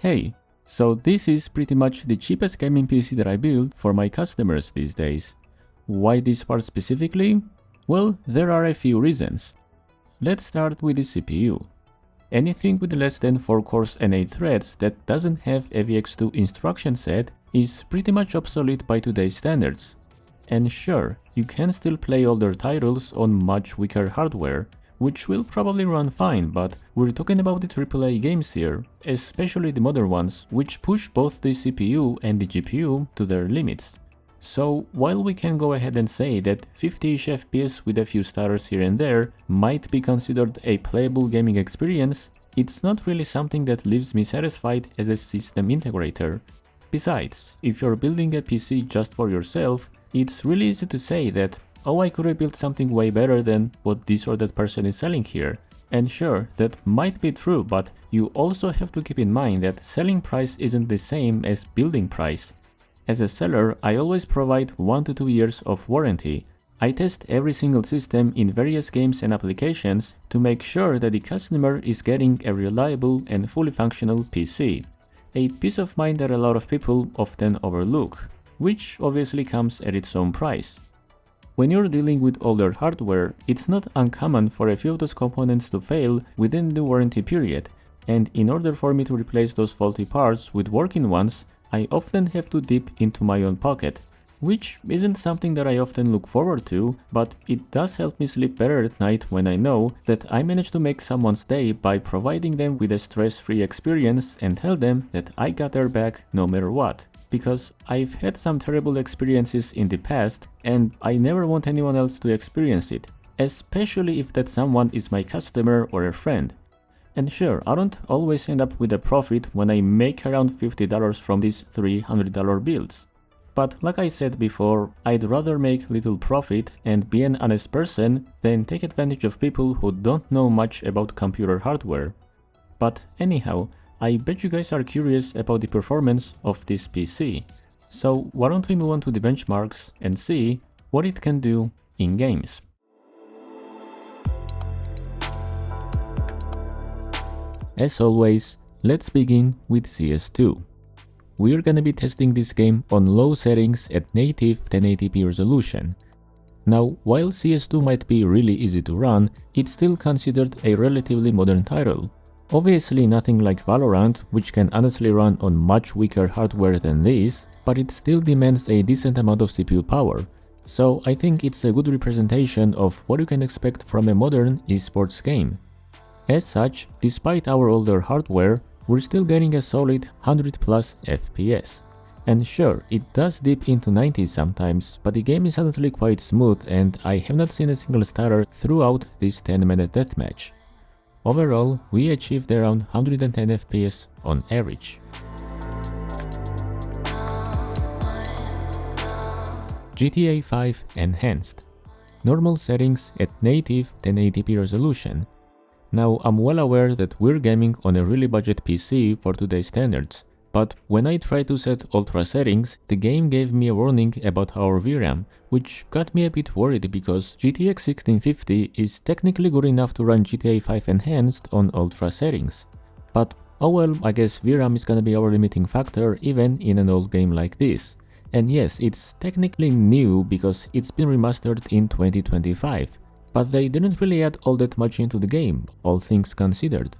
Hey, so this is pretty much the cheapest gaming PC that I build for my customers these days. Why this part specifically? Well, there are a few reasons. Let's start with the CPU. Anything with less than 4 cores and 8 threads that doesn't have AVX2 instruction set is pretty much obsolete by today's standards. And sure, you can still play older titles on much weaker hardware, which will probably run fine, but we're talking about the AAA games here, especially the modern ones, which push both the CPU and the GPU to their limits. So while we can go ahead and say that 50ish FPS with a few stutters here and there might be considered a playable gaming experience, it's not really something that leaves me satisfied as a system integrator. Besides, if you're building a PC just for yourself, it's really easy to say that, oh, I could have built something way better than what this or that person is selling here. And sure, that might be true, but you also have to keep in mind that selling price isn't the same as building price. As a seller, I always provide 1 to 2 years of warranty. I test every single system in various games and applications to make sure that the customer is getting a reliable and fully functional PC. A peace of mind that a lot of people often overlook, which obviously comes at its own price. When you're dealing with older hardware, it's not uncommon for a few of those components to fail within the warranty period, and in order for me to replace those faulty parts with working ones, I often have to dip into my own pocket, which isn't something that I often look forward to, but it does help me sleep better at night when I know that I managed to make someone's day by providing them with a stress-free experience and tell them that I got their back no matter what. Because I've had some terrible experiences in the past and I never want anyone else to experience it, especially if that someone is my customer or a friend. And sure, I don't always end up with a profit when I make around $50 from these $300 builds. But like I said before, I'd rather make little profit and be an honest person than take advantage of people who don't know much about computer hardware. But anyhow, I bet you guys are curious about the performance of this PC. So why don't we move on to the benchmarks and see what it can do in games. As always, let's begin with CS2. We're gonna be testing this game on low settings at native 1080p resolution. Now, while CS2 might be really easy to run, it's still considered a relatively modern title. Obviously nothing like Valorant, which can honestly run on much weaker hardware than this, but it still demands a decent amount of CPU power. So I think it's a good representation of what you can expect from a modern esports game. As such, despite our older hardware, we're still getting a solid 100 plus FPS. And sure, it does dip into 90s sometimes, but the game is honestly quite smooth and I have not seen a single stutter throughout this 10-minute deathmatch. Overall, we achieved around 110 FPS on average. GTA 5 Enhanced. Normal settings at native 1080p resolution. Now, I'm well aware that we're gaming on a really budget PC for today's standards, but when I tried to set ultra settings, the game gave me a warning about our VRAM, which got me a bit worried because GTX 1650 is technically good enough to run GTA 5 Enhanced on ultra settings. But oh well, I guess VRAM is gonna be our limiting factor even in an old game like this. And yes, it's technically new because it's been remastered in 2025. But they didn't really add all that much into the game, all things considered.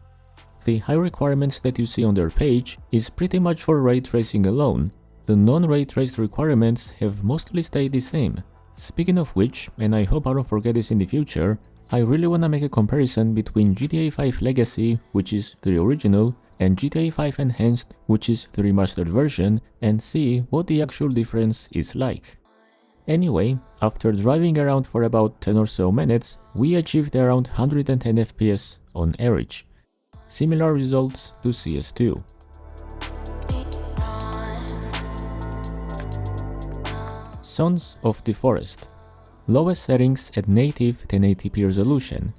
The high requirements that you see on their page is pretty much for ray tracing alone. The non-ray traced requirements have mostly stayed the same. Speaking of which, and I hope I don't forget this in the future, I really wanna make a comparison between GTA 5 Legacy, which is the original, and GTA 5 Enhanced, which is the remastered version, and see what the actual difference is like. Anyway, after driving around for about 10 or so minutes, we achieved around 110 FPS on average. Similar results to CS2. Sons of the Forest. Lowest settings at native 1080p resolution.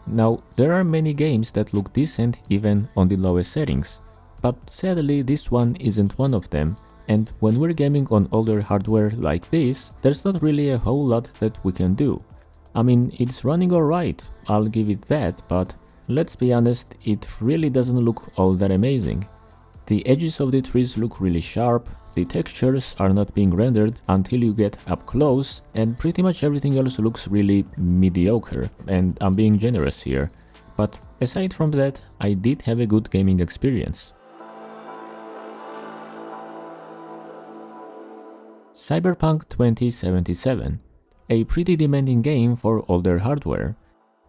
Now, there are many games that look decent even on the lowest settings, but sadly this one isn't one of them. And when we're gaming on older hardware like this, there's not really a whole lot that we can do. I mean, it's running alright, I'll give it that, but let's be honest, it really doesn't look all that amazing. The edges of the trees look really sharp, the textures are not being rendered until you get up close, and pretty much everything else looks really mediocre, and I'm being generous here. But aside from that, I did have a good gaming experience. Cyberpunk 2077, a pretty demanding game for older hardware.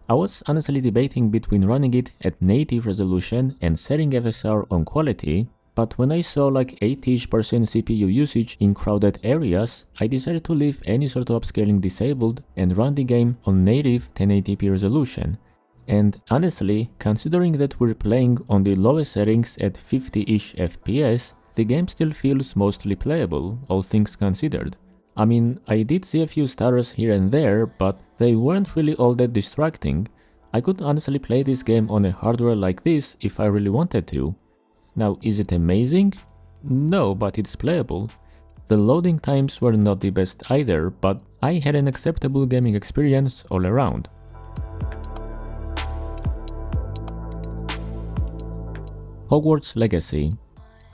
I was honestly debating between running it at native resolution and setting FSR on quality, but when I saw like 80% CPU usage in crowded areas, I decided to leave any sort of upscaling disabled and run the game on native 1080p resolution. And honestly, considering that we're playing on the lowest settings at 50-ish FPS, the game still feels mostly playable, all things considered. I mean, I did see a few stutters here and there, but they weren't really all that distracting. I could honestly play this game on a hardware like this if I really wanted to. Now, is it amazing? No, but it's playable. The loading times were not the best either, but I had an acceptable gaming experience all around. Hogwarts Legacy.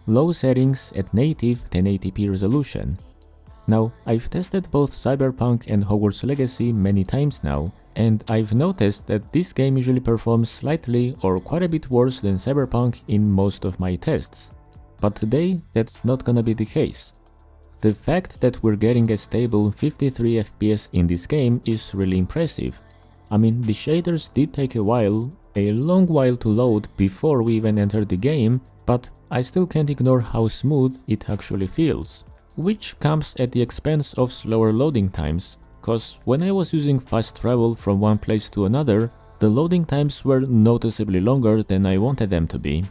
Low settings at native 1080p resolution. Now, I've tested both Cyberpunk and Hogwarts Legacy many times now, and I've noticed that this game usually performs slightly or quite a bit worse than Cyberpunk in most of my tests. But today, that's not gonna be the case. The fact that we're getting a stable 53 FPS in this game is really impressive. I mean, the shaders did take a long while to load before we even entered the game, but I still can't ignore how smooth it actually feels. Which comes at the expense of slower loading times, cause when I was using fast travel from one place to another, the loading times were noticeably longer than I wanted them to be.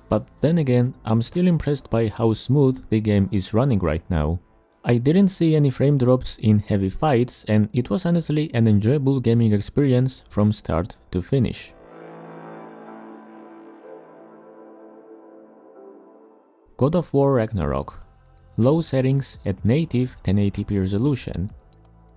But then again, I'm still impressed by how smooth the game is running right now. I didn't see any frame drops in heavy fights, and it was honestly an enjoyable gaming experience from start to finish. God of War Ragnarök. Low settings at native 1080p resolution.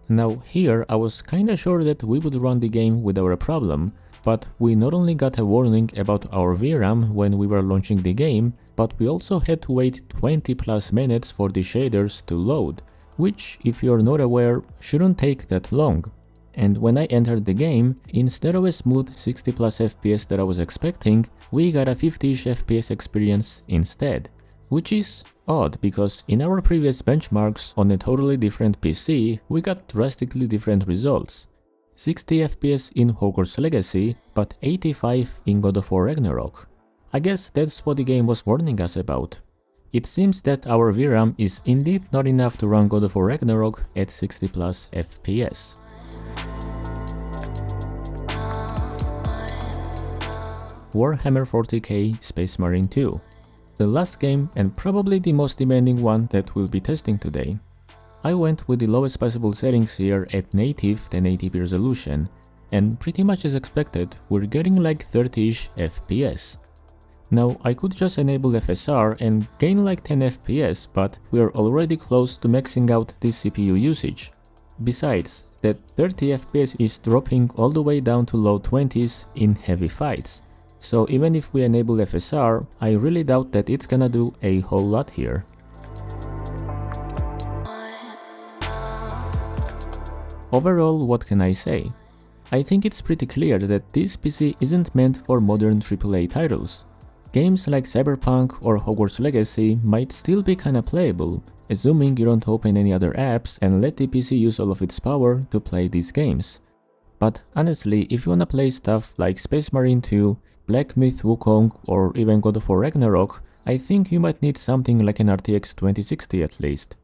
Now here I was kinda sure that we would run the game without a problem, but we not only got a warning about our VRAM when we were launching the game, but we also had to wait 20 plus minutes for the shaders to load, which, if you're not aware, shouldn't take that long. And when I entered the game, instead of a smooth 60 plus FPS that I was expecting, we got a 50ish FPS experience instead. Which is odd, because in our previous benchmarks on a totally different PC, we got drastically different results. 60 FPS in Hogwarts Legacy, but 85 in God of War Ragnarök. I guess that's what the game was warning us about. It seems that our VRAM is indeed not enough to run God of War Ragnarök at 60 plus FPS. Warhammer 40k Space Marine 2. The last game and probably the most demanding one that we'll be testing today. I went with the lowest possible settings here at native 1080p resolution, and pretty much as expected, we're getting like 30ish FPS. Now I could just enable FSR and gain like 10 FPS, but we're already close to maxing out the CPU usage. Besides, that 30 FPS is dropping all the way down to low 20s in heavy fights. So even if we enable FSR, I really doubt that it's gonna do a whole lot here. Overall, what can I say? I think it's pretty clear that this PC isn't meant for modern AAA titles. Games like Cyberpunk or Hogwarts Legacy might still be kinda playable, assuming you don't open any other apps and let the PC use all of its power to play these games. But honestly, if you wanna play stuff like Space Marine 2, Black Myth Wukong, or even God of War Ragnarök, I think you might need something like an RTX 2060 at least.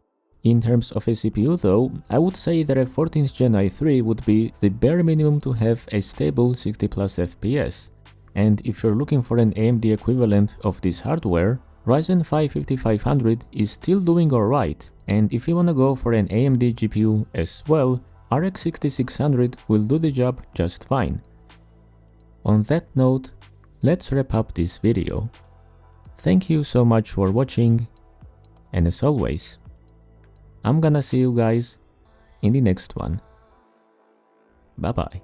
In terms of a CPU though, I would say that a 14th Gen i3 would be the bare minimum to have a stable 60 plus FPS. And if you're looking for an AMD equivalent of this hardware, Ryzen 5 5500 is still doing alright, and if you wanna go for an AMD GPU as well, RX 6600 will do the job just fine. On that note, let's wrap up this video. Thank you so much for watching, and as always, I'm gonna see you guys in the next one. Bye bye.